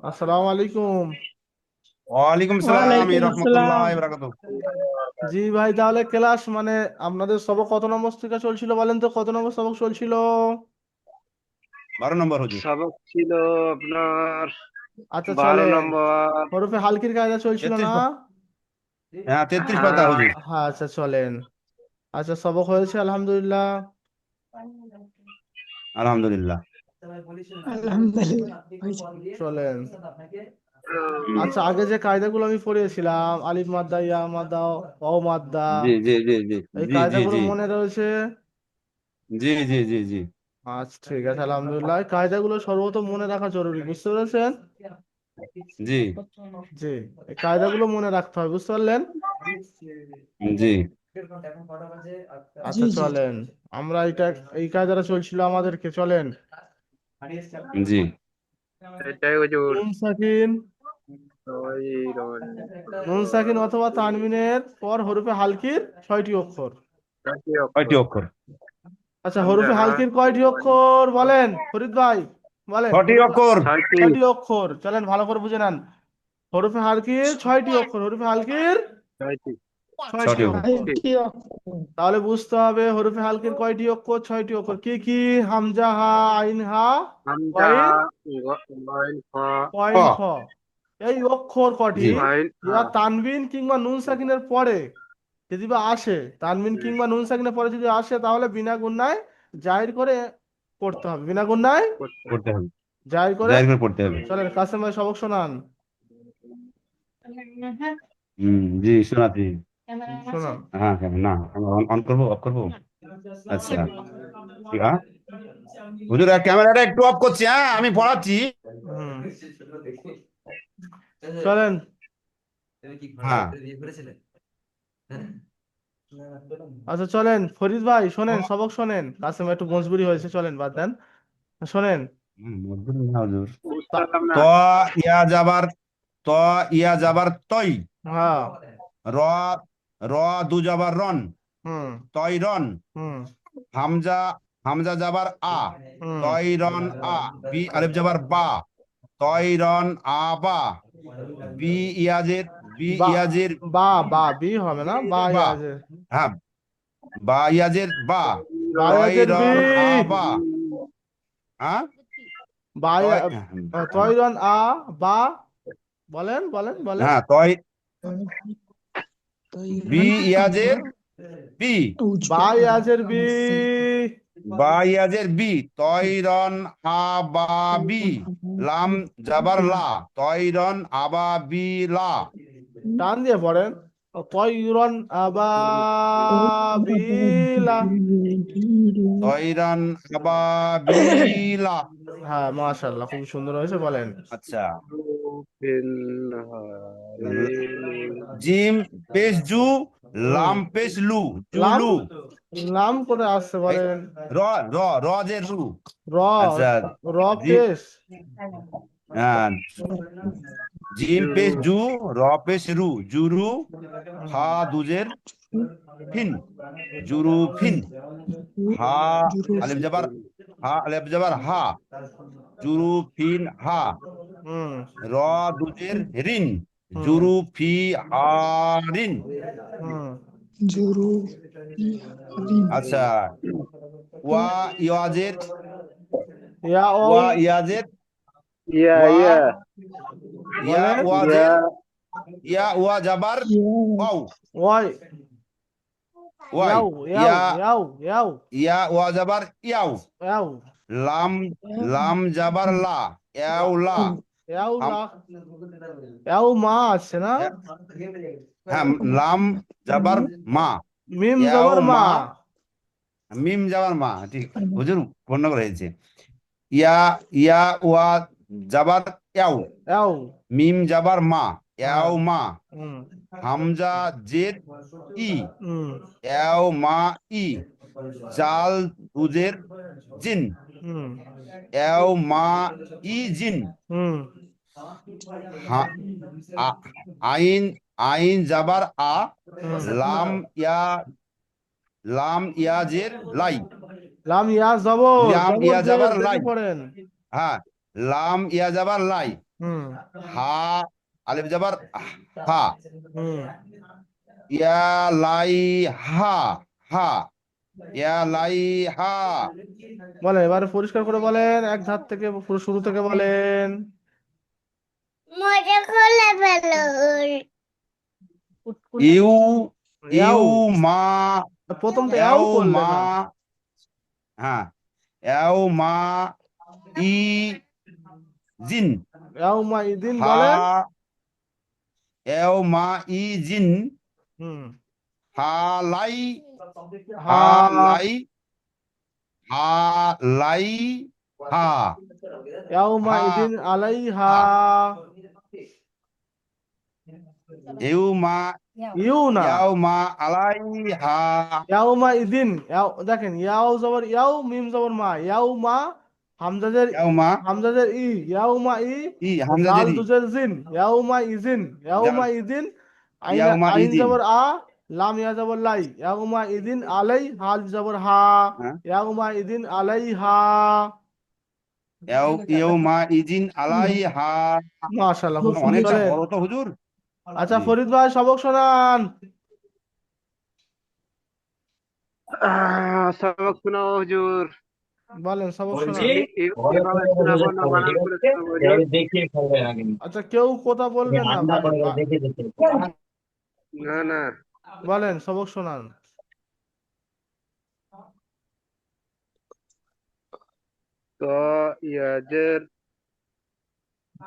আসসালামু আলাইকুম। ওয়ালাইকুম সালাম ওয়ালাইকুম আসসালাম। রহমতুল্লাহ বারাকাতুহু। জি ভাই, তাহলে ক্লাস আপনাদের সবক কত নম্বর থেকে চলছিল বলেন তো, কত নম্বর সবক চলছিল? 12 নম্বর হুজুর। সবক ছিল আপনার আচ্ছা 12 নম্বর। হরফে হালকির কায়দা চলছিল না? 33 হ্যাঁ 33 পাতা হ্যাঁ, হুজুর। হ্যাঁ আচ্ছা চলেন। আচ্ছা সবক হয়েছে আলহামদুলিল্লাহ। আলহামদুলিল্লাহ। আলহামদুলিল্লাহ হয়েছে। চলেন। হুম, আচ্ছা আগে যে কায়দাগুলো আমি পড়িয়েছিলাম, আলিফ মাদ্দা, ইয়া মাদ্দা, ওয়াও মাদ্দা, জি জি জি জি এই জি জি কায়দাগুলো জি মনে রয়েছে? জি জি জি জি আচ্ছা ঠিক আছে আলহামদুলিল্লাহ, এই কায়দাগুলো সর্বপ্রথম মনে রাখা জরুরি, বুঝতে পেরেছেন? জি জি, এই কায়দাগুলো মনে রাখতে হবে, বুঝতে পারলেন? জি জি আচ্ছা জি। চলেন, আমরা এই কায়দাটা চলছিল আমাদেরকে, চলেন। জি এটাই হুজুর। নুন সাকিন, তৈরন নুন সাকিন অথবা তানবিনের পর হরফে হালকির 6টি অক্ষর। কয়টি কয়টি অক্ষর? অক্ষর? আচ্ছা হামজা হরফে হা হালকির কয়টি অক্ষর বলেন ফরিদ ভাই, বলেন ছটি হরফে অক্ষর। 6টি। 6টি অক্ষর, চলেন ভালো করে বুঝে নেন। হরফে হালকির 6টি অক্ষর, হরফে হালকির 6টি। 6টি ছটি অক্ষর। অক্ষর। ছয়টি তাহলে বুঝতে হবে হরফে হালকির কয়টি অক্ষর, 6টি অক্ষর। কি কি? হামজা হা, আইন হা, হামজা হা, গইন, গইন খ, কইন খ, ক। এই অক্ষর কটি জি গইন হা। ইয়া তানবিন কিংবা নুন সাকিনের পরে যদি বা আসে, তানবিন কিংবা নুন সাকিনের পরে যদি আসে, তাহলে বিনা গুণায় জাহির করে পড়তে হবে, বিনা গুণায় পড়তে হবে। জাহির করে। জাহির করে পড়তে হবে। চলেন কাসেম ভাই সবক শোনান। জি শোনাচ্ছি। শোনান। হ্যাঁ কেন না, অন করবো, অফ করবো। আচ্ছা ঠিক হ্যাঁ হুজুর, ক্যামেরাটা একটু অফ করছি, হ্যাঁ আমি পড়াচ্ছি। হুম, চলেন। হ্যাঁ আচ্ছা চলেন ফরিদ ভাই শোনেন, সবক শোনেন, কাসেম ভাই একটু মজবুরি হয়েছে, চলেন বাদ দেন, শোনেন। মজবুর না হুজুর। বুঝলাম ত না। ইয়া যাবার ত ইয়া যাবার তই। হ্যাঁ। র র দু যাবার রন। হুম। তই রন। হুম। হামজা হামজা যাবার আ। হুম। তই রন আ। বি আলিফ যাবার বা। তই রন আ বা। বি ইয়াজের বি বা, ইয়াজের বা বি হবে না, বা বা। আছে। হ্যাঁ বা ইয়াজের বা। তই বায়াজের বি, রন আ বা। হ্যাঁ বায়া, তয় তৈরন আ, বা, বলেন বলেন বলেন। হ্যাঁ তয় বি তৈরন ইয়াজের বি। বায়াজের বি, বা ইয়াজের বি। তয়রন আবাবি। লাম জাবার লা। তয়রন আবাবি লা। টান দিয়ে পড়েন। তৈরন আবাবিলা। তয়রন আবাবিলা। হ্যাঁ মাশাআল্লাহ, খুব সুন্দর হয়েছে, বলেন। আচ্ছা। রুফিন হারে জিম পেশ জু। হুম। লাম পেশ লু। লাম, জুলু। লাম কোথায় আসছে এই বলেন? র র রজের রু। র, আচ্ছা র জিম পেশ। হ্যাঁ জিম পেশ জু। র পেশ রু জুরু। ফা দুজের ফিন। জুরু ফিন। হা আলিফ জাবার হা আলিফ জাবার হা। জুরু ফিন হা। হুম। র দুজের রিন। হুম। জুরু ফি হারিন। হুম। জুরু ইহারিন। আচ্ছা ওয়া ইয়াজের ইয়া ও, ওয়া ইয়াজের ইয়া ওয়া ইয়া ইয়া বলেন। ইয়া ওয়াজের ইয়া ওয়া জাবার ইয়া ওয়াও। ওয়াই, ওয়াই ইয়াও ইয়াও ইয়া ইয়াও ইয়াও ইয়া ওয়া জাবার ইয়াও। ইয়াও, লাম লাম জাবার লা। ইয়াও লা। ইয়াও হাম লা, ইয়াও মা আছে না? হ্যাঁ লাম জাবার মা। মিম ইয়াও জবর মা। মা। মিম যাবার মা ঠিক। হুজুর গন্ডগোল হয়েছে। ইয়া ইয়া ওয়া যাবার ইয়াও। ইয়াও। মিম যাবার মা। হ্যাঁ। ইয়াও মা। হুম। হামজা জের ই। হুম। ইয়াও মা ই। জাল দুজের জিন। হুম। ইয়াও মা ই জিন। হুম। হা আ- আইন আইন যাবার আ। লাম হুম। ইয়া লাম ইয়াজের লাই। লাম ইয়া জবর, লাম জবর ইয়া জের যাবার দেখে লাই। পড়েন। হ্যাঁ লাম ইয়া যাবার লাই, হুম হা আলিফ যাবার হা, হুম ইয়া লাই হা, হা ইয়া লাই হা। বলেন এবারে পরিষ্কার করে বলেন, এক ধার থেকে পুরো শুরু থেকে বলেন। মজা করে ফেলুন। ইউ ইয়াও, ইউ মা, প্রথম তো এও ইয়াও করলে মা, না। হ্যাঁ এও মা ই জিন, ইয়াও মা ইদিন হা বলেন। এও মা ই জিন, হুম হা লাই, হা হা লাই, হা লাই হা, ইয়াও মা হা ইদিন আলাইহা। হা, এও মা ইউ না, ইয়াও মা আলাই হা, ইয়াও মা ইদিন, ইয়াও দেখেন, ইয়াও জবর ইয়াও, মিম জবর মা, ইয়াও মা, হামজাদের এও মা হামজাদের ই, ইয়াও মা ই, ই হামজা জাল জেরি, দুজের জিন, ইয়াও মা ইজিন, ইয়াও জাল মা ইদিন, আইন ইয়াও মা আইন ইদিন, জবর আ, লাম ইয়া জবর লাই, ইয়াও মা ইদিন আলাই, হাল জবর হা, হ্যাঁ ইয়াও মা ইদিন আলাইহা। এও মা ইজিন আলাই হা। মাশাআল্লাহ, খুব সুন্দর। অনেকটা চলেন, বড় তো হুজুর। আচ্ছা জি ফরিদ ভাই সবক শোনান। सबक सुनाओ हुजूर। বলেন সবক শোনান। এভাবে শোনাবো না বানান করে শোনাবো হুজুর? আচ্ছা কেউ কথা বলবেন না ভাই, না না, বলেন সবক শোনান। তো ইয়াজের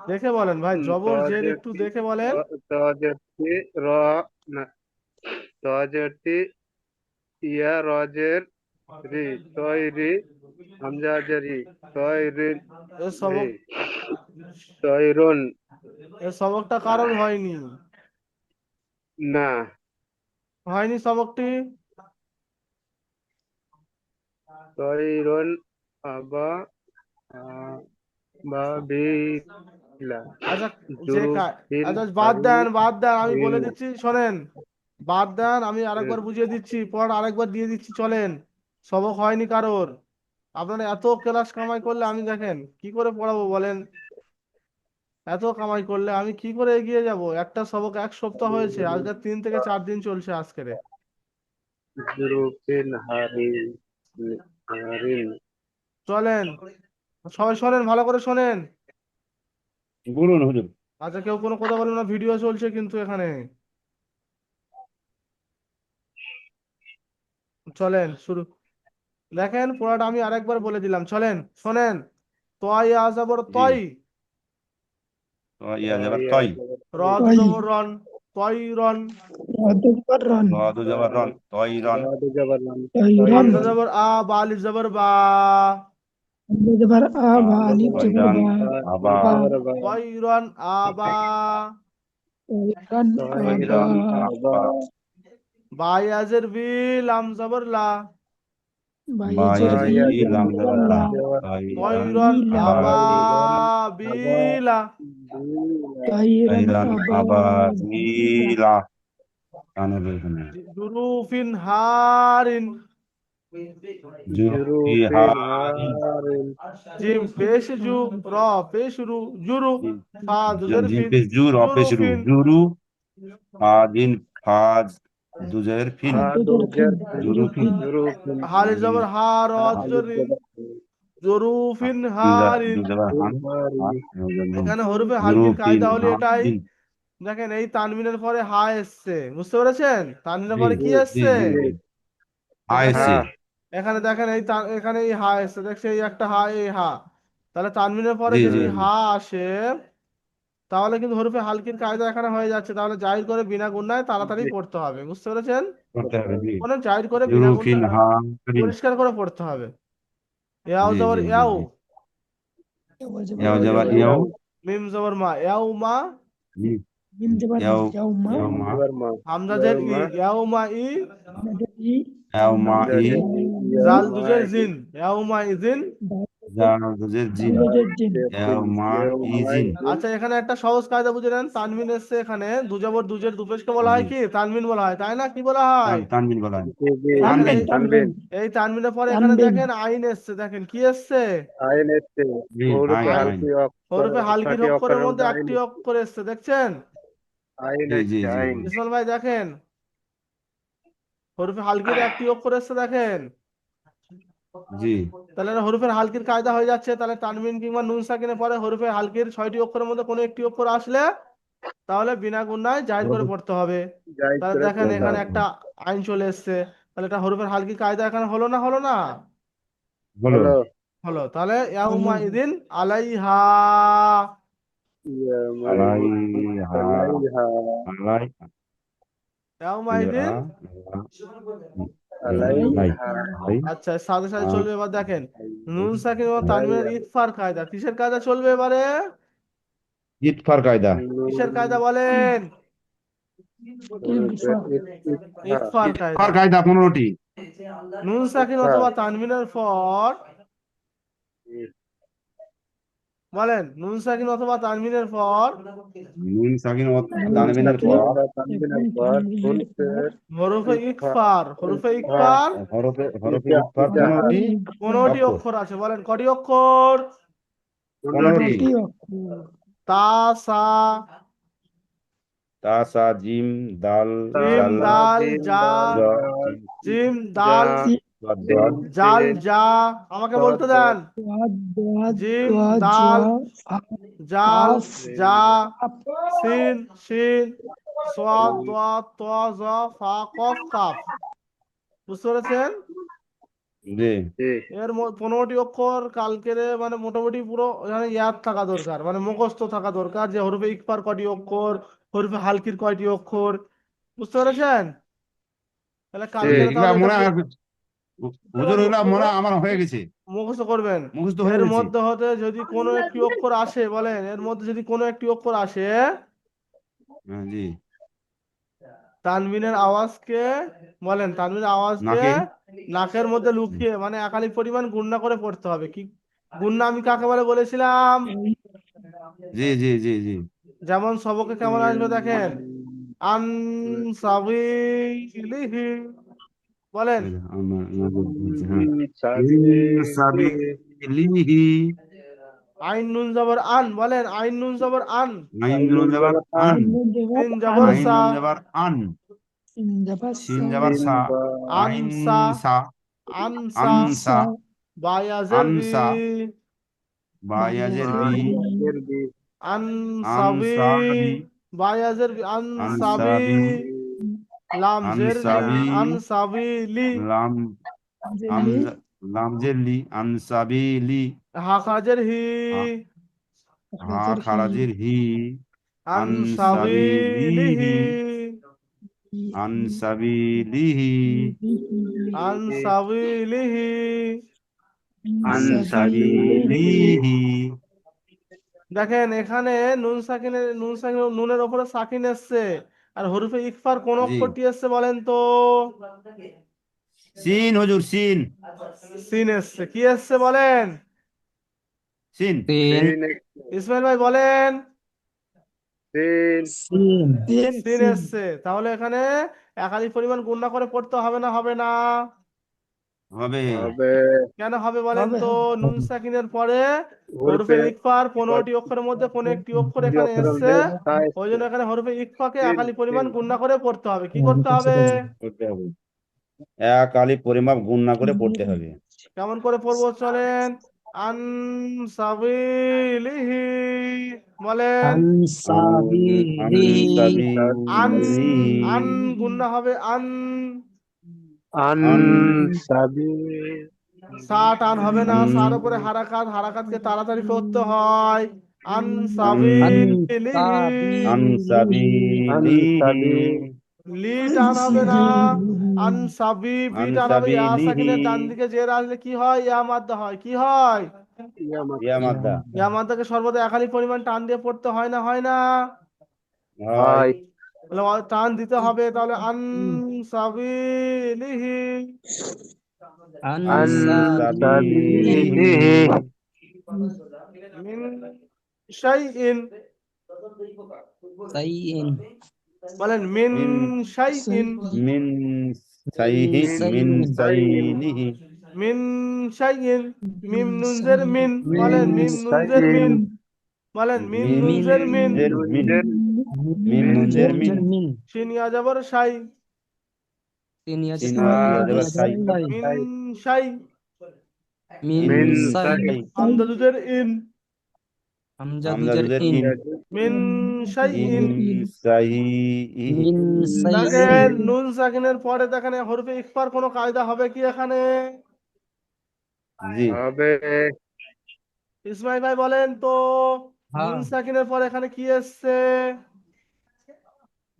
দেখে বলেন ভাই, জবর জের একটু তজেরটি দেখে বলেন। তজেরটি র না তজেরটি ইয়া রজের রি তৈরি হামজাজেরি তৈরি এ সবক, রি তৈরুন এ সবকটা কারোর হয়নি, না হয়নি সবকটি। তৈরুন আবা বাবিলা আচ্ছা যে জুরুফিল আচ্ছা বাদ দেন, বাদ দেন, আমি বলে হারিম। দিচ্ছি শোনেন। বাদ দেন, আমি আরেকবার বুঝিয়ে দিচ্ছি, পর আরেকবার দিয়ে দিচ্ছি, চলেন। সবক হয়নি কারোর। আপনারা এত ক্লাস কামাই করলে আমি দেখেন কি করে পড়াবো বলেন। এত কামাই করলে আমি কি করে এগিয়ে যাব? একটা সবক এক সপ্তাহ হয়েছে, আজকে 3 থেকে 4 দিন চলছে আজকের। জুরুফিল হারিম হারিম। চলেন, সবাই শোনেন, ভালো করে শোনেন। বলুন হুজুর। আচ্ছা কেউ কোনো কথা বলবেন না, ভিডিও চলছে কিন্তু এখানে। চলেন শুরু, দেখেন পুরোটা আমি আরেকবার বলে দিলাম, চলেন শোনেন। তয় আজাবর জি তয়, তো ইয়া যাবার তয় তয়, রদ তয় জবর রন, তয় রন, রন রদু যাবার রন, তয় রন, রাদ জবরন হামজা তয়রন জবর আ, বা আলিফ জবর বা, জবর আ বা আর আলিফ তয় জবর রন বা আবা, জবর বা তয় রন আবা, তয়রন আবা বায়াজের বি, লাম জবর লা, বায়া বায়া জেরি লাম যাবার লা, জবর তয় তয় রন রন আবা, আবা তয়রন আবা বিলা, তয় রন আবা বিলা, কানে বেগুনে, জুরুফিন হারিন, জুরফি জুরুফিল হারিন, হারিম জিম পেশ জু, র পেশ রু, জুরু, ফা দুজের জিম ফিন, পেশ জুর অপেশ রু, জুরুফিন, জুরু ফাজিন ফাজ দুজের ফিন, হাদু জুরুফিন জুরুফিল হালিফ জবর হা, র দুজের আলিফ রিন, জবর জুরুফিন হামজা হারিন। দুজাবার হান, হারিম এখানে হরফে হালকির জুরুফিন কায়দা হলো এটাই। হাজিন। দেখেন এই তানবিনের পরে হা এসছে, বুঝতে পেরেছেন? তানবিনের জি পরে কি জি জি এসছে? জি জি, এখানে আইসি হ্যাঁ এখানে দেখেন এই এখানে এই হা এসছে, দেখছে এই একটা হা, এই হা। তাহলে তানবিনের পরে জি যদি জি হা আসে, তাহলে কিন্তু হরফে হালকির কায়দা এখানে হয়ে যাচ্ছে, তাহলে জাহির করে বিনা গুণায় তাড়াতাড়ি জি পড়তে হবে, বুঝতে পেরেছেন? করতে হবে জি। মানে জাহির করে বিনা জুরুফিন গুণায় হাজিন। পরিষ্কার করে পড়তে হবে। ইয়াও জি জবর জি জি ইয়াও, জি, ইয়াও যাবার ইয়াও ইয়াও, মিম জবর মা, ইয়াও মা, জি, ইয়াও ইয়াও মা, জবর মা হামজাদের ই, ইয়াও মা ই, ইয়াও মা ই, হামজাদের জাল মা দুজের জিন, ইয়াও মা ইজিন, জিন আইনজের ইয়াউমাইজিন আচ্ছা, এখানে একটা সহজ কায়দা বুঝে নেন। তানবিন এসছে এখানে, দুজাবর দুজের দুপেশকে বলা হয় জি কি? তানবিন বলা হয়, তাই না? কি বলা হয়? তানবিন বলা হয় দেখেন তানবিন এই তানবিনের পরে এখানে তানবিন দেখেন আইন এসছে, দেখেন কি এসছে? জি আইন আইন। আইন হরফে হালকির অক্ষরের মধ্যে একটি অক্ষর এসছে, দেখছেন? জি জি জি ইসমাইল ভাই দেখেন, হরফে হালকির একটি অক্ষর এসছে, দেখেন। জি তাহলে এটা হরফের হালকির কায়দা হয়ে যাচ্ছে। তাহলে তানবিন কিংবা নুন সাকিনের পরে হরফে হালকির 6টি অক্ষরের মধ্যে কোনো একটি অক্ষর আসলে তাহলে বিনা গুণায় জাহির করে পড়তে হবে। তাহলে দেখেন এখানে একটা আইন চলে এসছে, তাহলে এটা হরফের হালকি কায়দা এখানে হলো না, হলো না? হলো হলো। তাহলে ইয়াউমা ইদিন আলাইহা, আলাইহা আলাই ইয়াউমা ইয়া ইদিন। আলাই আলাই আচ্ছা, সাথে সাথে আ- চলবে এবার দেখেন নুন সাকিন ও তানবিনের ইকফার কায়দা। কিসের কায়দা চলবে এবারে? ইতফার কায়দা কিসের কায়দা বলেন? ইকফার কায়দা। ইতফার কায়দা 15টি নুন সাকিন অথবা তানবিনের পর, বলেন, নুন সাকিন অথবা তানবিনের পর নুন সাকিন ও নুন তানবিনের সাকিন পর এবং তানবিনের পর হরফে ইকফার, হরফে ইকফার হরফে ইতফার 15টি 15টি অক্ষর অক্ষর আছে। বলেন কটি অক্ষর? 15টি 15টি অক্ষর তা, সা, তা সা জিম দাল জিম, জাল দাল, জা, জ জিম জিম, দাল, সিন দদ জাল, জা। আমাকে বলতে দেন। ওয়াদ দোয়াদ জিম, দোয়া দাল, জোয়া ফা জাল, কাফ জা, কাফ সিন, শিন, সোয়াদ, দোয়া, ত, জ, ফা, কফ, কাফ। বুঝতে পেরেছেন? জি এর 15টি অক্ষর কালকের মানে মোটামুটি পুরো মানে ইয়াদ থাকা দরকার, মানে মুখস্থ থাকা দরকার যে হরফে ইকফার কয়টি অক্ষর, হরফে হালকির কয়টি অক্ষর। বুঝতে পেরেছেন? তাহলে জি কালকের এগুলা তাহলে এটা মনে হয় হুজুর এগুলা মনে হয় আমার হয়ে গেছে মুখস্থ করবেন। মুখস্থ হয়ে এর গেছে মধ্যে হতে যদি কোনো একটি অক্ষর আসে, বলেন, এর মধ্যে যদি কোনো একটি অক্ষর আসে, জি তানবিনের আওয়াজকে, বলেন, তানবিনের আওয়াজকে নাকে নাকের মধ্যে লুকিয়ে মানে একাধিক পরিমাণ গুণনা করে পড়তে হবে। কি গুণনা আমি কাকে বলে বলেছিলাম? জি জি জি জি যেমন সবকে কেমন আসবে দেখেন, আনসাবিলিহি, বলেন। আমার হ্যাঁ ইনসাবিলিহি আইন নুন জবর আন, বলেন, আইন নুন জবর আন। আইন নুন জাবার আন আইনুন জবাব সিন আন জবর আইন সা, নুন জাবার আন সিন জবাব শিন সা জাবার সা আইন আনসা, সা আনসা, আনসা আনসা বায়াজের বি, আনসা বায়াজের বি বায়াজির আনসাবি, আনসাবি বায়াজের বি, আনসাবি, আনসাবি লাম জের লি, আনসাবি আনসাবিলি, লাম জেলি আমজা লামজের লি আনসাবিলি হাকাজের হি, হা আখরাজের হি খারাজের হি আনসাবিলিহি, আনসাবিলিহি আনসাবিলিহি আনসাবিলিহি। আনসাবিলিহি আনসাবিলিহি দেখেন এখানে নুন সাকিনের নুনের ওপরে সাকিন এসছে, আর হরফে ইকফার কোন জি অক্ষরটি এসছে বলেন তো? সিন হুজুর সিন সিন এসছে। কি এসছে বলেন? সিন ইসমাইল ভাই বলেন। সিন সিন এসছে। তাহলে এখানে একাধিক পরিমাণ গুণনা করে পড়তে হবে না, হবে না? হবে কেন হবে বলেন হবে তো? নুন হবে সাকিনের পরে হরফে ইকফার 15টি অক্ষরের মধ্যে কোন একটি অক্ষর এখানে এসছে, ওই জন্য এখানে হরফে ইকফাকে একাধিক পরিমাণ গুণনা করে পড়তে হবে। কি করতে হবে? পড়তে হবে এক আলি পরিমাপ গুণ না করে পড়তে হবে কেমন করে পড়বো চলেন। আনসাবিলিহি, বলেন। আন, আনসাবিলিহি আন গুণনা হবে আন, আন সা টান হবে না, আন সার উপরে হারাকাত, হারাকাতকে তাড়াতাড়ি করতে হয়। আন আনসাবিলিহি, আনসাবিলিহি লি টান হবে না, আনসাবি, বি টান হবে। ইয়া আনসাবিলিহি সাকিনের ডান দিকে জের আসলে কি হয়? ইয়া মাদ্দা হয়। কি হয়? ইয়া মাদ্দা ইয়া মাদ্দাকে সর্বদা একাধিক পরিমাণ টান দিয়ে পড়তে হয় না, হয় না? হয় তাহলে টান দিতে হবে। তাহলে আনসাবিলিহি, আনসাবিলিহি মিন শাইইন সাইইন বলেন মিন মিন শাইইন মিন সাইহি মিন সাইনিহি মিন শাইইন মিম নুনজের মিন মিন বলেন মিম নুনজের মিন শাইইন বলেন মিম মিন নুনজের মিন জের মিন মিম মিন নুনজের মিন মিন শিন ইয়া জবর শাই সিন ইয়া সিন জবর সাই সাই মিন শাই মিন মিন সাই সাই হামজা দুধের ইন হামজা হামজা দুজের দুধের ইন ইন মিন ইন শাইইন সাইহি মিন দেখেন সাইইন নুন সাকিনের পরে দেখেন হরফে ইকফার কোনো কায়দা হবে কি এখানে জি হবে ইসমাইল ভাই বলেন তো হ্যাঁ নুন সাকিনের পরে এখানে কি এসছে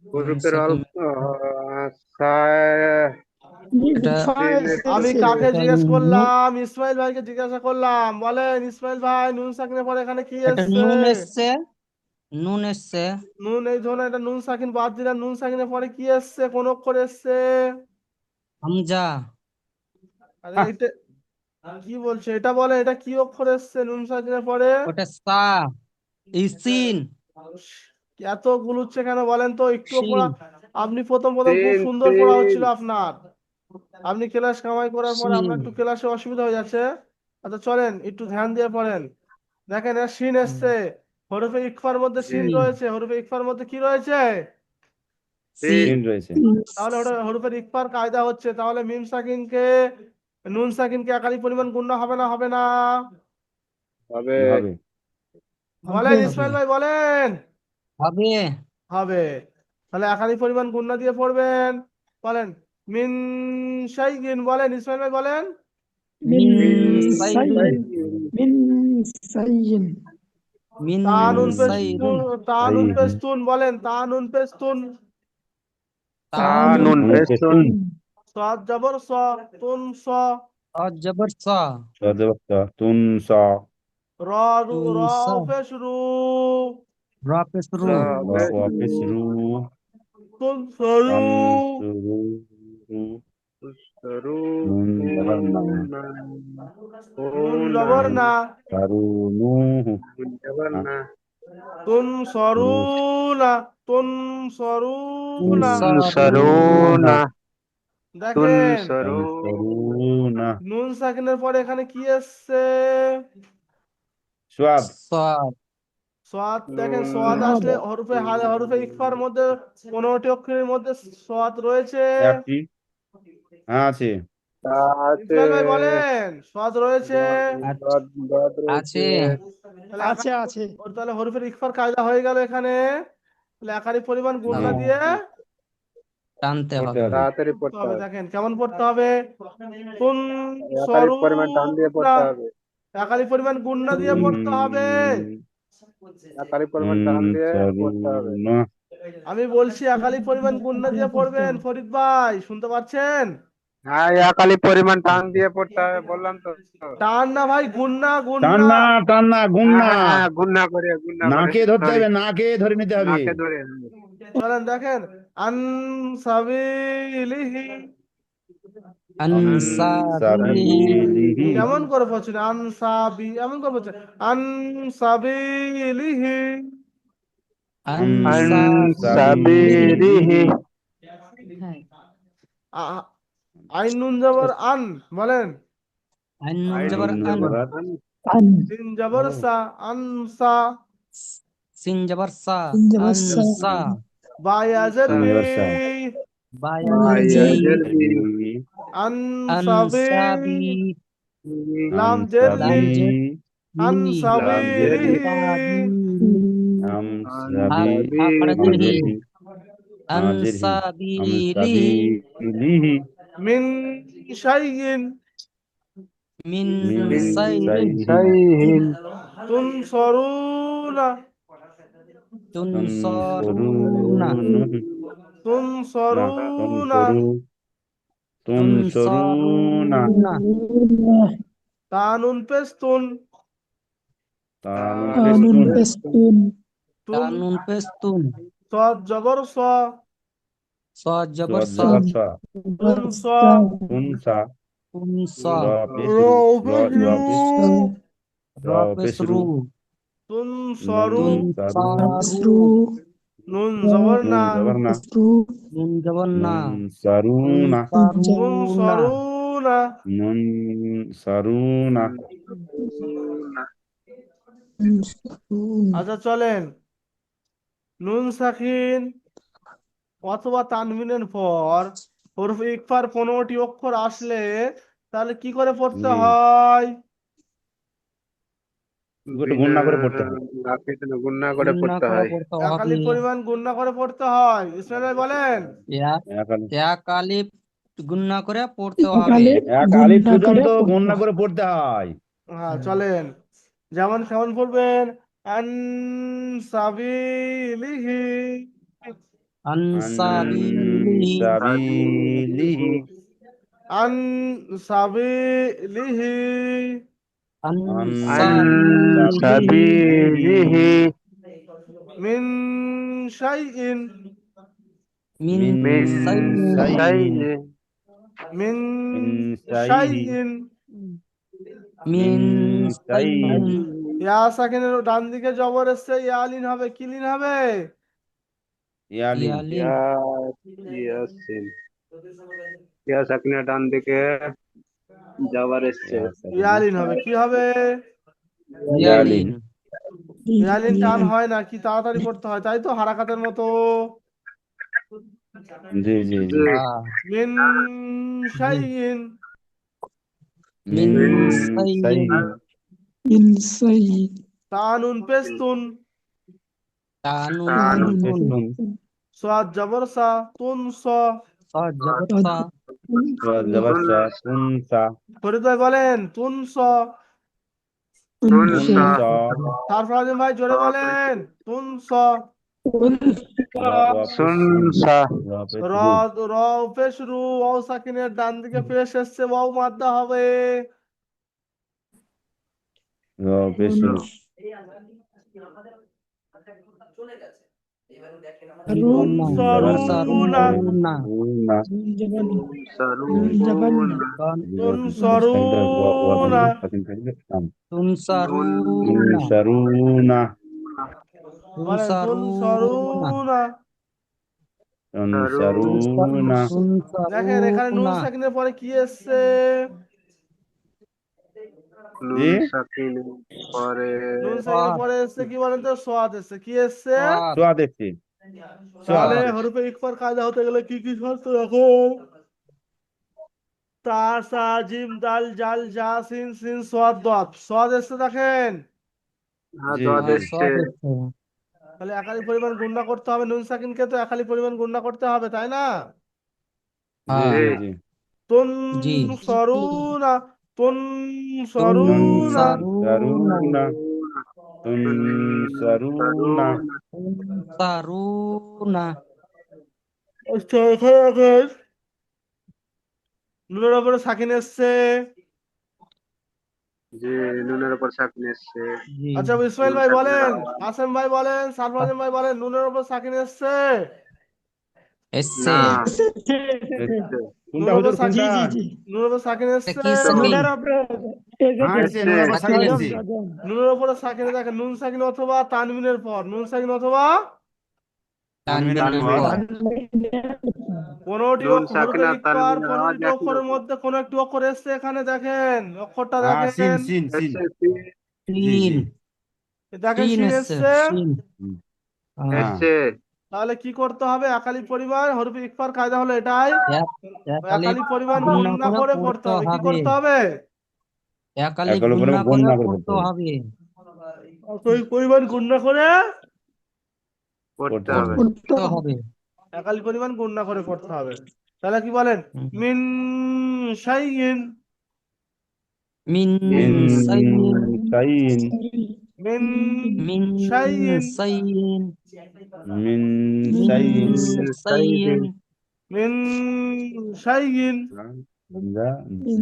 হরফের সাকিন অল্প সায় এটা আমি এসেছে। কাকে এটা জিজ্ঞেস করলাম ইসমাইল ভাইকে জিজ্ঞাসা করলাম বলেন ইসমাইল ভাই নুন সাকিনের পরে এখানে কি এটা এসছে নুন এসছে নুন এই ধরনের এটা নুন সাকিন বাদ দিলাম নুন সাকিনের পরে কি এসছে কোন অক্ষর এসছে হামজা আরে এটা কি বলছে এটা বলে এটা কি অক্ষর এসছে নুন সাকিনের পরে ওটা সা ইসিন এত গুলুচ্ছে কেন বলেন তো একটু পড়া শিন আপনি প্রথম প্রথম খুব তিন সুন্দর পড়া তিন হচ্ছিল আপনার আপনি ক্লাস কামাই করার পরে শিন আপনার একটু ক্লাসে অসুবিধা হয়ে যাচ্ছে আচ্ছা চলেন একটু ধ্যান দিয়ে পড়েন দেখেন এটা শিন এসছে হরফে ইকফার মধ্যে শিন শিন রয়েছে হরফে ইকফার মধ্যে কি রয়েছে সিন সিন রয়েছে তাহলে ওটা হরফের ইকফার কায়দা হচ্ছে তাহলে মিম সাকিনকে নুন সাকিনকে একাধিক পরিমাণ গুণনা হবে না হবে না হবে হবে বলেন ইসমাইল ভাই বলেন হবে হবে তাহলে একাধিক পরিমাণ গুণনা দিয়ে পড়বেন বলেন মিন শাইইন বলেন ইসমাইল ভাই বলেন মিন সাইন সাইরিন মিন সাইন মিন তানুন সাইরিন তানুন সাইহি পেস্তুন বলেন তানুন পেস্তুন তানুন নুন পেস্তুন পেস্তুন সাদ জবর স তুন স জবর সা সদবতা তুন সা র তুন র সা পেশ রু রা পেশ রু ওয়া ওয়াফিস রু তুন সরু তান সুরু নুন জবর না নুন জবর না তারুনুহু না তুন সরু নু না তুন সরু তুন না সারুনা তুন দেখেন তানসুরুনা নুন সাকিনের পরে এখানে কি এসছে সোয়াদ সাদ সোয়াদ দেখেন সোয়াদ আসলে হরফে হরফে ইকফার মধ্যে 15টি অক্ষরের মধ্যে সোয়াদ রয়েছে একটি হ্যাঁ আছে আছে ইসমাইল ভাই বলেন সোয়াদ রয়েছে আছে তাহলে আছে আছে তাহলে হরফের ইকফার কায়দা হয়ে গেল এখানে তাহলে একাধিক পরিমাণ গুণনা হ্যাঁ। দিয়ে টানতে পড়তে হবে হবে তাড়াতাড়ি পড়তে পড়তে হবে হবে দেখেন কেমন পড়তে হবে তুন একাধিক পরিমাণ টান দিয়ে সরুনা পড়তে হবে একাধিক পরিমাণ গুণনা দিয়ে পড়তে হবে একাধিক পরিমাণ টান দিয়ে পড়তে হবে তানসুরুনা আমি বলছি একাধিক পরিমাণ গুণনা দিয়ে পড়বেন ফরিদ ভাই শুনতে পাচ্ছেন হ্যাঁ একাধিক পরিমাণ টান দিয়ে পড়তে হবে বললাম তো টান না ভাই গুণনা টান গুণনা না টান না গুণ না হ্যাঁ গুন্না করে নাকে ধরতে sorry, হবে নাকে ধরে নিতে হবে নাকে ধরে চলেন দেখেন আন সাবিলিহি আনসাবিহি সাবিলিহি কেমন করে পড়ছেন আনসাবি এমন করে পড়ছেন আনসাবিলিহি আনসাবিহি আইন নুন জবর আন বলেন আইন নুন জবর আন আন সিন জবর সা আনসা সিন জবর সা সিন জবর সা। আনসা বা ইয়াজের বি আনসা। বায়াজি আনসাবি আনসাবি লাম জের লি লাম জের আনসাবিলিহি আমসাবিলিহি আনসাবিলিহি আমসাবিলিহি মিন শাইইন মিন মিন সাইরিন সাইহিন তুনসরুনা তুনসরুনা তুনসরুনা তুনসরুনা তানুন পেস্তুন তানুন পেস্তুন তুন তানুন পেস্তুন সদ জবর স সদ জবর সা জবরসা তুন স তুনসা তুনসা র পেশ র রু পেশ র পেশ রু র পেশ পেশ রু রু তুন নুন সরু সারু নুন জবর নুন না জবর না নুন জবর না নুন সারু নুন না সারু তুন না সরু না নুন সারু না আচ্ছা চলেন নুন সাকিন অথবা তানবিনের পর হরফে ইকফার 15টি অক্ষর আসলে তাহলে কি করে পড়তে জি হয়? একটু গুণনা করে পড়তে হয় গুণনা করে গুণনা পড়তে করে হয়। পড়তে হবে একালির পরিমাণ গুণনা করে পড়তে হয়। ইসমাইল ভাই বলেন। এক এখন এক আলিফ গুণনা করে পড়তে হবে এক আলিফ পর্যন্ত গুণনা করে পড়তে হয়। হ্যাঁ চলেন যেমন কেমন পড়বেন আনসাবিলিহি আনসাবিলিহি সাবিলিহি আনসাবিলিহি আনসাবিলিহি সাবিলিহি মিন শাইইন মিন মিন মিন সাইয়্যিন সাইয়্যিন মিন মিন সাইয়্যিন শাইইন মিন মিন সাইয়্যিন সাইয়্যিন ইয়া সাকিনের ডান দিকে জবর এসছে ইয়ালিন হবে কি লিন হবে? ইয়ালিন ইয়ালিন ইয়াসিন ইয়া সাকিনের ডান দিকে যাওয়ার এসছে। ইয়ালিন হবে কি হবে? ইয়ালিন ইয়ালিন ইয়ালিন টান হয় না, কি তাড়াতাড়ি পড়তে হয় তাই তো, হারাকাতের মতো। জি জি জি মিন শাইইন মিন মিন সাইয়্যিন সাইয়্যিন তানুন পেস্তুন তানুন তানুন পেস্তুন সাদ জবর সা তুন স সাদ জবর সা জবরসা তুনসা ফরিদ ভাই বলেন তুন স তুনসা সারফরাজ আজম ভাই জোরে বলেন তুন স সুনসা র র পেশ রু ওয়াও সাকিনের ডান দিকে পেশ এসছে ওয়াও মাদ্দা হবে পেশরু তুনসরুনা তুনসারুনা তুনসরুনা তুনসারুনা সারুনা বলেন তুনসারুনা সারুনা দেখেন এখানে নুন তুনসারুনা সাকিনের পরে কি এসছে? জি নুন সাকিনের পরে নুন সাকিনের পরে এসছে কি বলেন তো? সোয়াদ এসছে। কি এসছে? সাদ সোয়া দেখছি তাহলে সোয়া হরফে ইকফার কায়দা হতে গেলে কি কি শর্ত রাখো? তা সা জিম দাল জাল জা সিন সিন সোয়াদ দত সোয়াদ এসছে দেখেন। জি দোয়া জি এসছে। সাদ এসছে তাহলে একালি পরিমাণ গুণনা করতে হবে, নুন সাকিনকে তো একালি পরিমাণ গুণনা করতে হবে তাই না? জি হ্যাঁ জি জি তুন জি সরুনা তুন সরুনা তুনসারুনা তুনসারুনা তুনসারুনা আচ্ছা এখানে দেখেন নুনের উপরে সাকিন এসছে। যে নুনের উপর সাকিন এসছে। জি আচ্ছা ইসমাইল নুন ভাই সাকিনের বলেন, আওয়াজ আসেম ভাই বলেন, সারফরাজ ভাই বলেন নুনের উপর সাকিন এসছে। এসছে না কোনটা নুনের উপর হুজুর সাকিন কোনটা নুনের উপর সাকিন এসছে। কি সাকিন হ্যাঁ এসছে নুন আবার সাকিন সাকিন এসছে নুনের উপরে সাকিনে দেখেন নুন সাকিন অথবা তানবিনের পর নুন সাকিন অথবা তানবিনের তানবিনের পর পর 15টি নুন অক্ষর সাকিন হরফে আর ইকফার তানবিনের আওয়াজ 15টি একই অক্ষরের রকম। মধ্যে কোন একটি অক্ষর এসছে এখানে দেখেন অক্ষরটা হ্যাঁ সিন দেখেন সিন সিন এসছে জি তিন জি দেখেন তিন সিন এসছে এসছে। তিন হুম, হ্যাঁ হ্যাঁ এসছে তাহলে কি করতে হবে? একালি পরিমাণ হরফে ইকফার কায়দা হলো এটাই, এক এক আলিফ একালি পরিমাণ গুণনা গুণনা করে করে পড়তে পড়তে হবে। কি হবে করতে হবে? এক আলিফ এগুলো করে গুণনা গুণ করে না করে পড়তে পড়তে হবে হবে ওই পরিমাণ গুণনা করে পড়তে পড়তে হবে। হবে পড়তে হবে একালি পরিমাণ গুণনা করে পড়তে হবে। তাহলে কি বলেন? হুম। মিন শাইইন মিন মিন সাইয়্যিন সাইন মিন মিন শাইইন সাইয়্যিন মিন মিন সাইন সাইয়্যিন মিন শাইইন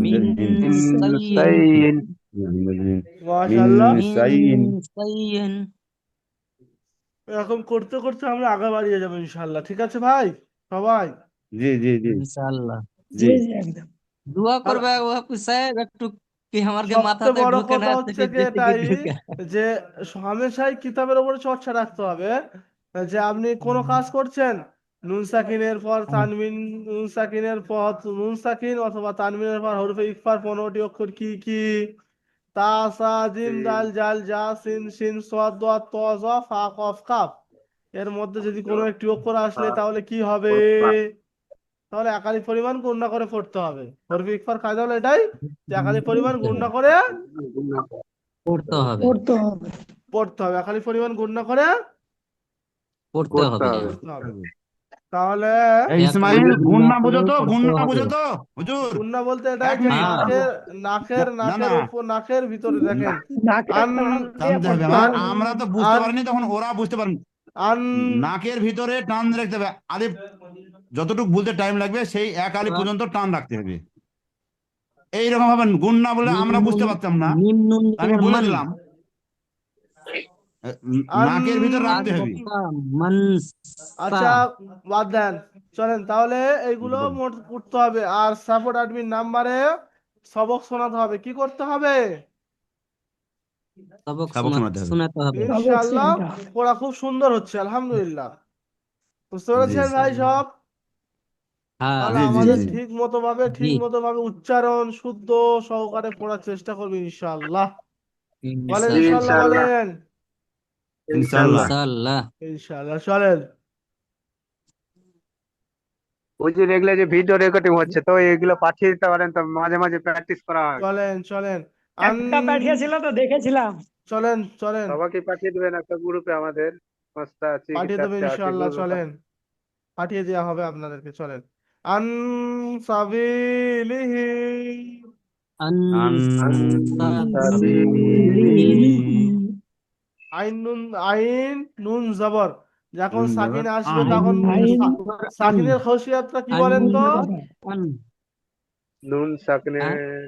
মিন মিন সাইয়্যিন সাইন মাশাআল্লাহ। সাইন মিন সাইয়্যিন এরকম করতে করতে আমরা আগে বাড়িয়ে যাবো ইনশাআল্লাহ। ঠিক আছে ভাই সবাই? জি জি জি ইনশাআল্লাহ জি দোয়া তাহলে করবে ওয়াকু সাহেব একটু কি আমার কি সবচেয়ে মাথাতে বড় ঢুকে না কথা থেকে হচ্ছে কি যেতে এটাই ঢুকে যে হামেশাই কিতাবের উপরে চর্চা রাখতে হবে, যে আপনি কোনো কাজ করছেন, নুন সাকিনের পর তানবিন, নুন সাকিনের পর নুন সাকিন অথবা তানবিনের পর হরফে ইকফার 15টি অক্ষর কি কি? তা, সা, জিম, দাল, জাল, জা, সিন, শিন, সদ, দদ, ত, জ, ফা, কফ, কাফ। এর মধ্যে যদি কোনো একটি অক্ষর আসলে তাহলে কি হবে? তাহলে একাধিক পরিমাণ গুণনা করে পড়তে হবে। হরফে ইকফার কায়দা হলো এটাই যে একাধিক পরিমাণ গুণনা করে পড়তে হবে পড়তে হবে, একাধিক পরিমাণ গুণনা করে পড়তে হবে পড়তে হবে। তাহলে এই এক ইসমাইল মিনিট গুণ না না বুঝো করেও তো, গুণ পড়তে না হবে। বুঝো তো হুজুর। গুণনা বলতে এটাই এক যে মিনিট। হ্যাঁ নাকের না না, উপর, নাকের ভিতরে দেখেন নাকের আন টান দিয়ে টানতে হবে। পড়তে হবে। আমরা তো বুঝতে আন পারিনি, তখন ওরা বুঝতে পারেনি। আন নাকের ভিতরে টান রাখতে হবে, আলিফ যতটুকু বলতে টাইম লাগবে সেই এক আলিফ পর্যন্ত টান রাখতে হবে। এইরকম ভাবে গুণ না বলে মিম আমরা বুঝতে নুন পারতাম না, মিম নুন আমি জবর বলে মান দিলাম। আন নাকের ভিতর আর রাখতে হবে। বক্তা মানসা আচ্ছা বাদ দেন, চলেন তাহলে এইগুলো মোট পড়তে হবে। আর সাপোর্ট অ্যাডমিন নাম্বারে সবক শোনাতে হবে। কি করতে হবে? সবক সবক শোনাতে হবে। শোনাতে হবে। ইনশাআল্লাহ পড়া খুব সুন্দর হচ্ছে, আলহামদুলিল্লাহ। বুঝতে জি পেরেছেন ভাই সব? হ্যাঁ তাহলে জি জি আমাদের জি জি ঠিক মতো ভাবে উচ্চারণ শুদ্ধ সহকারে পড়ার চেষ্টা করবে ইনশাআল্লাহ। বলেন ইনশাআল্লাহ ইনশাআল্লাহ, বলেন ইনশাল্লাহ। ইনশাআল্লাহ। ইনশাআল্লাহ। চলেন হুজুর এগুলো যে ভিডিও রেকর্ডিং হচ্ছে তো এগুলো পাঠিয়ে দিতে পারেন তো, মাঝে মাঝে প্র্যাকটিস করা হয়। চলেন চলেন আন একটা পাঠিয়েছিল তো দেখেছিলাম। চলেন চলেন সবাইকে পাঠিয়ে দিবেন একটা গ্রুপে, আমাদের পাঁচটা আছে কি পাঠিয়ে দেবে চারটে আছে ইনশাআল্লাহ। গ্রুপে। চলেন পাঠিয়ে দেওয়া হবে আপনাদেরকে। চলেন আন সাবিলিহি, আনসাবিলিহি আইন নুন জবর, যখন নুন জবর সাকিন আসবে আন। তখন আইন আন সাকিনের খসিয়াতটা কি আন বলেন তো? আন নুন সাকনে হ্যাঁ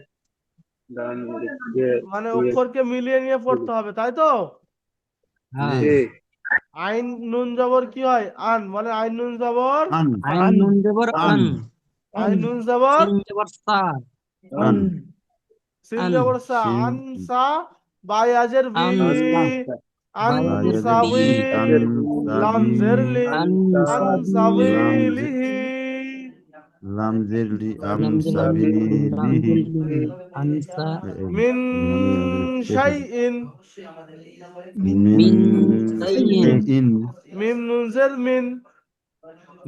ডান দিয়ে মানে দিয়ে অক্ষরকে মিলিয়ে নিয়ে পড়তে হবে, তাই তো? হ্যাঁ জি। জি। আইন নুন জবর কি হয়? আন, মানে আইন নুন জবর, আন আইন আন নুন জবর আন আন আইন নুন জবর, সিন জবর সা আন সিন আন জবর সা, শিন আন সা, বাই আজের বি, আনসা আন বায়াজ বি সাবি, আন লাম সাবি জেরলি, আন আনসাবি লাম সাবিলিহি, লাম জেরলি আম লামজেলি সাবিলিহি। লামজেলি আনসা মিন মিন শাইইন, মিন সাইয়িন ইন মিম নুনজের মিন,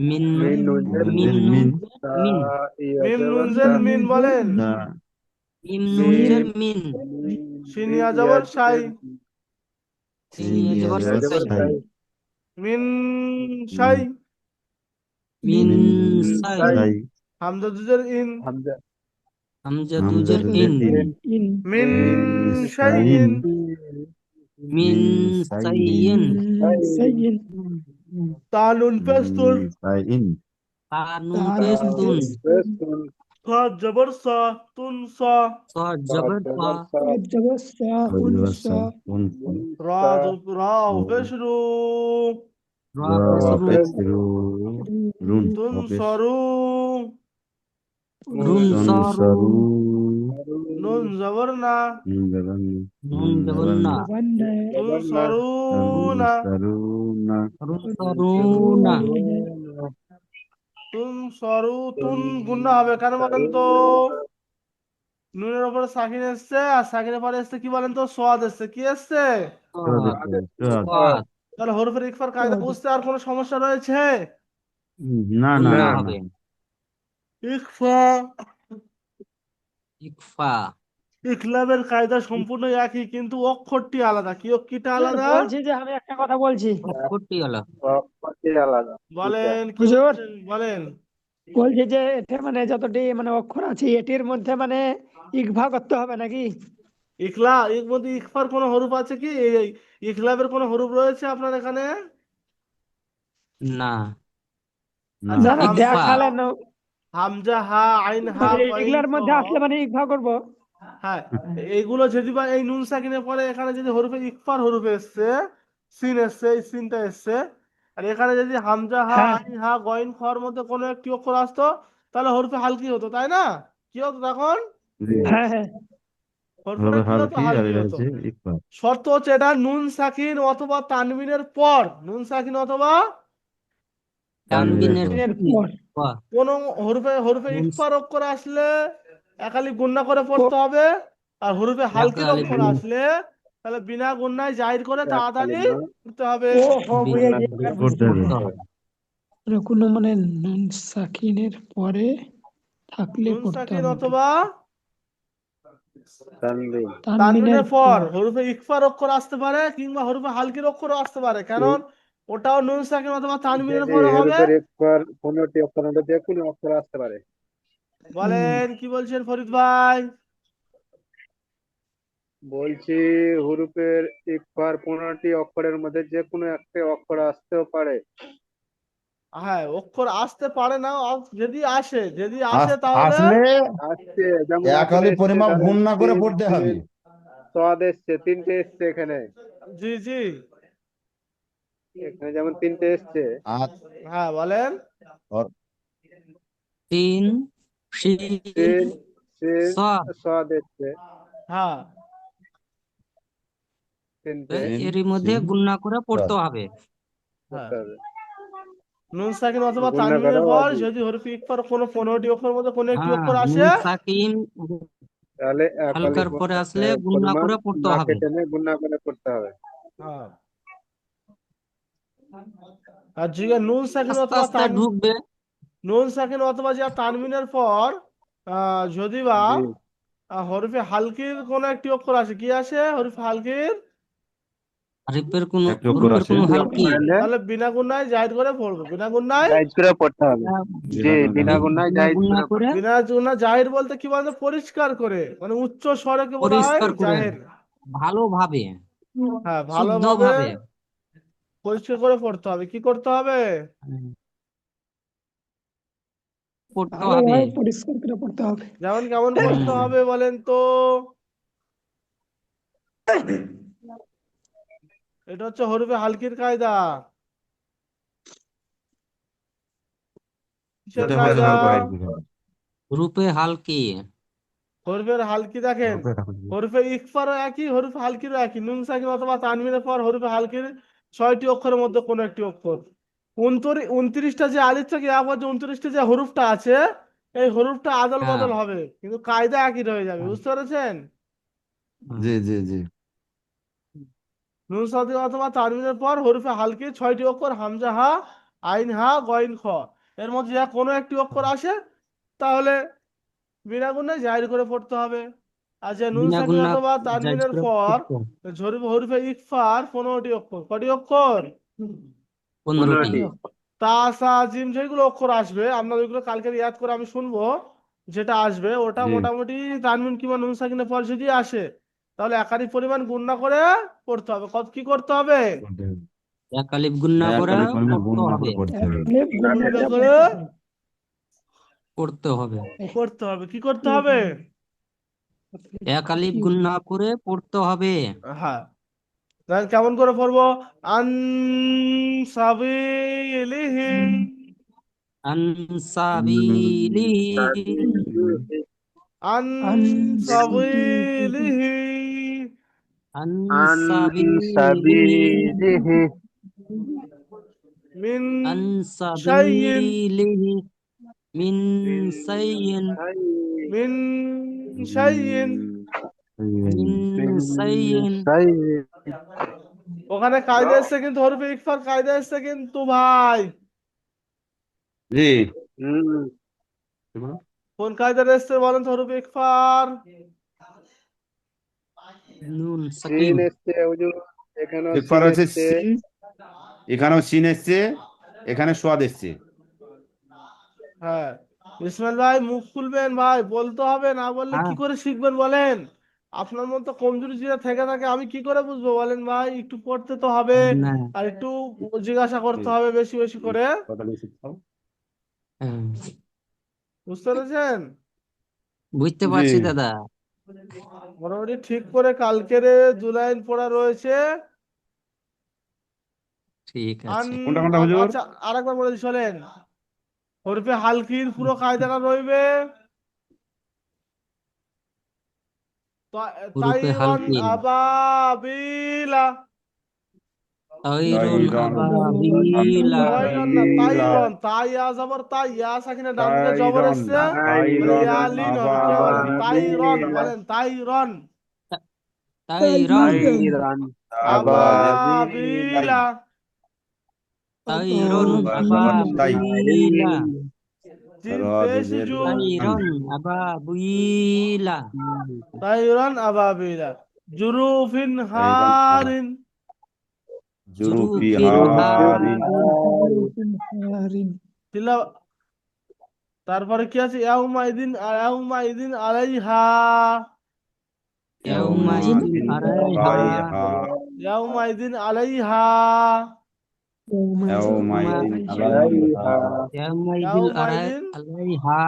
মিন মিন নুন মিন মিন মিন মিম নুনজের মিন বলেন, তা মিম নুন মিন জের মিন সিনিয়া জবর শাই, সিন সিন জবর ইয়াজার সাই সাই মিন শাই, মিন মিন সাই সাই হামজা দুজের ইন, হামজা হামজা হামজা দুজের দুজের ইন ইন ইন মিন মিন সাইন শাইইন, মিন মিন সাইয়িন সাইয়িন তানুন পেস্তুন, সাইন তানুন পেস্তুন খা জবর সা, তুন সা, সা জবর সা জবসা উনসা রা রা পেশরু, রা পেসরু রুন তুন অফিস সরু, রুন সারু নুন জবর না, নুন জবর না ওয়ান্না তুন সরু না, রুন সারুনা তুন সরু, তুন গুণা হবে কেন বলেন তো? নুনের উপরে সাকিন এসছে, আর সাকিনের পরে এসছে কি বলেন তো? সোয়াদ এসছে। কি এসছে? সাদ তাহলে হরফের ইকফার কায়দা বুঝতে আর কোনো সমস্যা রয়েছে? না না গুণনা না হবে ইকফা ইকফা ইকলাবের কায়দা সম্পূর্ণ একই, কিন্তু অক্ষরটি আলাদা। কি অক্ষরটা আলাদা? বলছি যে আমি একটা কথা বলছি। অক্ষরটি হলো আলাদা। বলেন কি হুজুর বলছেন? বলেন। বলছি যে এতে মানে যতটি মানে অক্ষর আছে এটির মধ্যে মানে ইকভা করতে হবে নাকি? ইকলা এর মধ্যে ইকফার কোনো হরফ আছে কি? এই ইকলাবের কোনো হরফ রয়েছে আপনার এখানে? না না আচ্ছা না না ইকফা দেখালেন হামজা হা আইন হা মানে কইন এগুলার খ, মধ্যে আসলে মানে ইকভা করব। হ্যাঁ, এইগুলো যদি বা এই নুন সাকিনের পরে এখানে যদি হরফে ইকফার হরফ এসছে, সিন এসছে, এই সিনটা এসছে, আর এখানে যদি হামজা হা হ্যাঁ আইন হা গইন খর মধ্যে কোনো একটি অক্ষর আসতো, তাহলে হরফে হালকি হতো, তাই না? কি হতো তখন? জি হ্যাঁ হ্যাঁ হরফটা কি হতো? হালকি আর হালকি এটা হতো। হচ্ছে ইকফা। শর্ত হচ্ছে এটা নুন সাকিন অথবা তানবিনের পর, নুন সাকিন অথবা তানবিনের এর পর পর কোন হরফে হরফে নুন ইকফার অক্ষর আসলে একালি গুণনা করে ও, পড়তে হবে। আর হরফে এক হালকির আলিফ অক্ষর আসলে তাহলে বিনা গুণনায় জাহির করে এক তাড়াতাড়ি কালিমা পড়তে হবে। ও হো বিনা বুঝেছি গুণনা এবার করতে বুঝতে হবে। করতে পেরেছি। হবে। মানে কোনো মানে নুন সাকিনের পরে থাকলে নুন পড়তে সাকিন হবে। অথবা তানবিন তানবিনের তানবিনের পর পর হরফে ইকফার অক্ষর আসতে পারে কিংবা হরফে হালকির অক্ষরও আসতে পারে, কারণ ওটাও নুন সাকিন অথবা তানবিনের যদি পরে হবে। হরফের একবার 15টি অক্ষর মধ্যে যে কোনো অক্ষর আসতে পারে। বলেন কি বলছেন ফরিদ ভাই? বলছি হরফের ইকফার 15টি অক্ষরের মধ্যে যে কোনো একটা অক্ষর আসতেও পারে। হ্যাঁ, অক্ষর আসতে পারে না, যদি আসে, যদি আসে তাহলে আসলে আসছে যেমন এক এখানে আলিফ এসছে, পরিমাপ ধরেন গুণ না করে তিন পড়তে হবে। তিন সদ এসছে, তিনটে এসছে এখানে। জি জি, এখানে যেমন তিনটে এসছে, আর হ্যাঁ বলেন। আর- তিন শিন তিন তিন সদ সদ এসছে হ্যাঁ তিনটে, সিন এরই মধ্যে সিন গুণনা করে সদ। পড়তে হবে। হ্যাঁ, করতে হবে। নুন সাকিন অথবা গুণনা করা তানবিনের পর ওয়াজিব। যদি হরফে ইকফার কোনো 15টি অক্ষরের মধ্যে কোনো একটি হ্যাঁ, অক্ষর নুন আসে, সাকিন তাহলে এক হালকার আলিফ পরে আসলে গুণনা পরিমাণ করে পড়তে না হবে। কেটে নিয়ে গুণনা করে করতে হবে। হ্যাঁ, আর যদি নুন সাকিন আস্তে অথবা আস্তে ঢুকবে। নুন সাকিন অথবা যা তানবিনের পর যদি বা জি, হরফে হালকির কোনো একটি অক্ষর আসে, কি আসে হরফে হালকির, আরিফের কোনো একটি অক্ষর রূপের আছে কোনো দুটি হালকি অক্ষর এলে তাহলে বিনা গুণায় জাহির করে পড়বো, বিনা গুণায়। জায়েজ করে পড়তে হবে। জি, বিনা গুণায় বিনা জায়েজ গুণনা করে করে পড়তে হবে। বিনা গুণা জাহির বলতে কি বলতে? পরিষ্কার করে, মানে উচ্চ স্বরকে বলা হয় পরিষ্কার করে জাহির। ভালোভাবে হ্যাঁ, ভালোভাবে শুদ্ধভাবে পরিষ্কার করে পড়তে হবে। কি করতে হবে? পড়তে হবে। ভালোভাবে পরিষ্কার করে পড়তে হবে। যেমন কেমন পড়তে হুম, হবে বলেন তো? এটা হচ্ছে হরফে হালকির কায়দা। কিসের এটা হচ্ছে কায়দা? হরফ হালকি হবে। রূপে হালকি। হরফের হালকি দেখেন, হরফে হালকি। হরফে ইকফারও একই, হরফে হালকিরও একই। নুন সাকিন অথবা তানবিনের পর হরফে হালকির 6টি অক্ষরের মধ্যে কোনো একটি অক্ষর। 29টা যে আলিফ থেকে আবার যে 29টা যে হরফটা আছে, এই হরফটা আদল হ্যাঁ, বদল হবে, কিন্তু কায়দা একই রয়ে যাবে। হ্যাঁ, বুঝতে পেরেছেন? হ্যাঁ। জি জি জি। নুন সাকিন অথবা তানবিনের পর হরফে হালকির 6টি অক্ষর, হামজা হা, আইন হা, গইন খ, এর মধ্যে যা কোনো একটি অক্ষর আসে তাহলে বিনা গুণে জাহির করে পড়তে হবে। আর যে নুন বিনা সাকিন গুণনা অথবা জায়েজ তানবিনের করে পর পড়তে হবে। হরফে হরফে ইকফার 15টি অক্ষর, কটি অক্ষর? 15টি। 15টি। তা সা জিম যেগুলো অক্ষর আসবে, আপনার ওইগুলো কালকে ইয়াদ করে আমি শুনবো, যেটা আসবে ওটা জি মোটামুটি তানবিন কিংবা নুন সাকিনের পর যদি আসে তাহলে একাধিক পরিমাণ গুণনা করে পড়তে হবে। কত কি করতে হবে? করতে হবে। এক আলিফ গুণনা এক করে আলিফ পরিমাপ গুণ পড়তে না হবে। করে পড়তে এক হবে। আলিফ গুণনা গুণনা করে করে পড়তে হবে। পড়তে হবে। পড়তে হবে। কি করতে হবে? এক আলিফ গুণনা করে পড়তে হবে। হ্যাঁ, তাহলে কেমন করে পড়বো? আন সাবিলিহি, আনসাবিলিহি আন আনসাবিলিহি সাবিলিহি, আন আনসাবিলিহি সাবিলিহি মিন শাইইন, আনসাবিলিহি মিন মিন সাইয়্যিন শাইইন মিন শাইইন। মিন মিন সাইয়্যিন। শাইইন। ওখানে কায়দা এসছে কিন্তু, হরফে ইকফার কায়দা এসছে কিন্তু ভাই। জি। হুম, কোন কায়দা এসছে বলেন তো? হরফে ইকফার নুন সিন সাকিন। এসছে হুজুর, এখানেও এরপর সিন হচ্ছে এসছে। সিন, এখানেও সিন এসছে, এখানে সোয়াদ এসছে। হ্যাঁ, ইসমাইল ভাই মুখ খুলবেন ভাই, বলতে হবে, না বললে হ্যাঁ, কি করে শিখবেন বলেন? আপনার মতো কমজোরি যেটা থেকে থাকে আমি কি করে বুঝবো বলেন ভাই? একটু পড়তে তো হবে, না, আর একটু জিজ্ঞাসা করতে হবে বেশি বেশি করে। কথা বেশি খাও। হ্যাঁ, বুঝতে পেরেছেন? বুঝতে জি পারছি দাদা। মোটামুটি ঠিক করে কালকের 2 লাইন পড়া রয়েছে। ঠিক আন আছে। কোনটা কোনটা হুজুর? আচ্ছা, আরেকবার বলে দিই শোনেন। হরফে হালকির পুরো কায়দাটা রইবে। হুরুফে তাইরন হালকি আবাবিলা। তাইরুন তাইরন আবাবিলা তাইরন না, আবাবিলা তাইরন, তাই ইয়া জবর তাই, ইয়া সাকিনা ডান দিকে জবর তাইরন এসছে, বলে তাইরন ইয়ালিন হবে। কে বলেন তাইরন? বলেন তাইরন তাইরন তাইরান আবাবিলা আবাবিলা। তাইরন তাই আবাবিলা জিম র পেশ জের জু, আন তাইরন আবাবিলা তাইরন আবাবিলা। জুরুফিন তাইরন হারিন। জুরুফি জুরুফিন হারিন হারিন তিলা, তারপরে কি আছে? ইয়াউমাইদিন, ইয়াউমাইদিন আলাইহা, ইয়াউমাইদিন ইয়াউমাইদিন আলাইহা আলাইহা ইয়াউমাইদিন আলাইহা, ইয়াউমাইদিন আলাইহা ইয়াউমাইদিন ইয়াউমাইদিন আলাইহা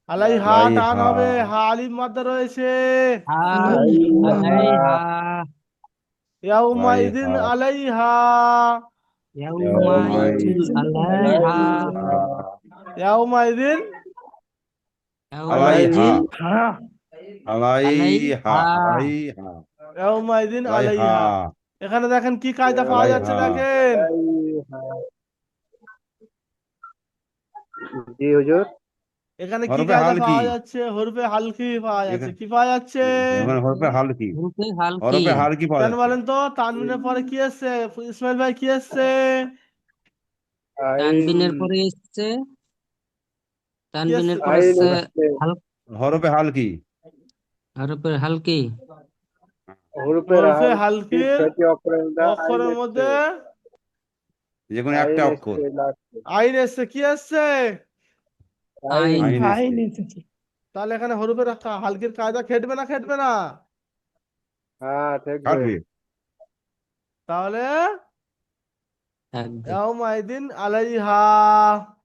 আলাইহা টান আলাইহা হবে, হা আলিফ মাদ্দা রয়েছে। হা আলাইহা ইয়াউমাইদিন আলাইহা আলাইহা, ইয়াউমাইদিন আলাইহা ইয়াউমাইদিন আলাইহা আলাইহা আলাইহা ইয়াউমাইদিন আলাইহা আলাইহা। এখানে দেখেন কি কায়দা পাওয়া যাচ্ছে, আলাইহা দেখেন জি হুজুর। এখানে কি হরফে কায়দা হাল কি পাওয়া যাচ্ছে? হরফে হালকি পাওয়া যাচ্ছে। কি পাওয়া যাচ্ছে? এখানে হরফে হাল কি হুরুফে হালকি হরফে হাল কি পাওয়া কেন যাচ্ছে বলেন তো? তানবিনের পরে কি এসছে? ইসমাইল ভাই কি এসছে? তানবিনের পরে এসছে কি তানবিনের এসছে? পরে আইন এসছে হচ্ছে হরফে হাল কি হরফের হালকি হুরুফের হরফে হাল হালকির ছয়টি অক্ষরের মধ্যে আইন অক্ষরের এসছে, মধ্যে যে কোনো একটা আইন অক্ষর এসছে লাস্টে, আইন এসছে। কি এসছে? আইন আইন আইন এসছে এসেছে। তাহলে এখানে হরফের হালকির কায়দা খেটবে না, খেটবে না? হ্যাঁ থাকবে। কাটবে তাহলে থাকবে ইয়াউমাইদিন আলাইহা